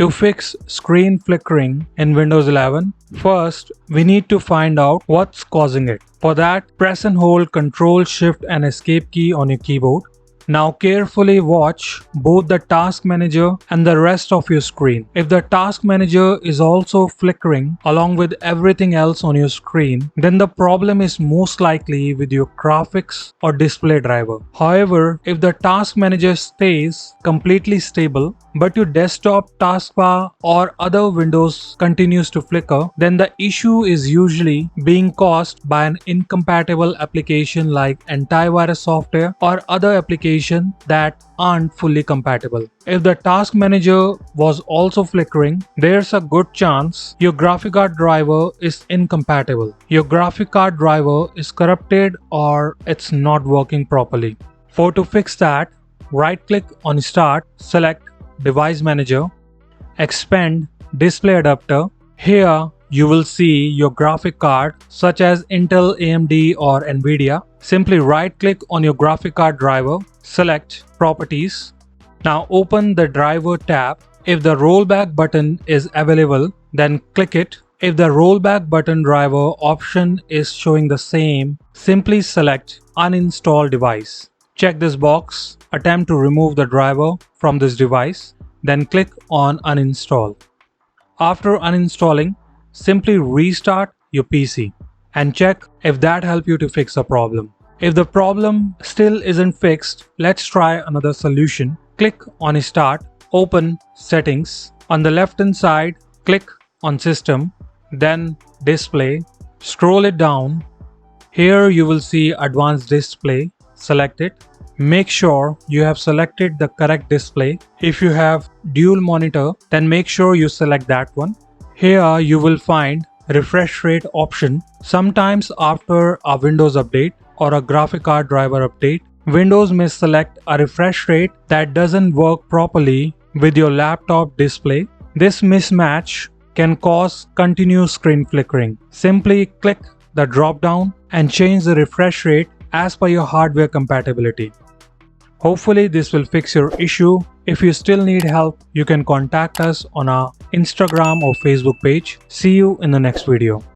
To fix screen flickering in Windows 11, first we need to find out what's causing it. For that, press and hold Ctrl, Shift and Escape key on your keyboard. Now carefully watch both the task manager and the rest of your screen. If the task manager is also flickering along with everything else on your screen, then the problem is most likely with your graphics or display driver. However, if the task manager stays completely stable, but your desktop taskbar or other windows continues to flicker, then the issue is usually being caused by an incompatible application like antivirus software or other applications that aren't fully compatible. If the task manager was also flickering, there's a good chance your graphic card driver is incompatible. Your graphic card driver is corrupted or it's not working properly. To fix that, right click on Start, select Device Manager, expand Display Adapter. Here you will see your graphic card such as Intel, AMD or Nvidia. Simply right click on your graphic card driver, select Properties. Now open the driver tab. If the rollback button is available, then click it. If the rollback button driver option is showing the same, simply select Uninstall device. Check this box, attempt to remove the driver from this device, then click on Uninstall. After uninstalling, simply restart your PC and check if that helps you to fix the problem. If the problem still isn't fixed, let's try another solution. Click on Start, open Settings. On the left hand side, click on System, then Display. Scroll it down. Here you will see Advanced Display. Select it. Make sure you have selected the correct display. If you have dual monitor, then make sure you select that one. Here you will find refresh rate option. Sometimes after a Windows update or a graphic card driver update, Windows may select a refresh rate that doesn't work properly with your laptop display. This mismatch can cause continuous screen flickering. Simply click the drop down and change the refresh rate as per your hardware compatibility. Hopefully this will fix your issue. If you still need help, you can contact us on our Instagram or Facebook page. See you in the next video.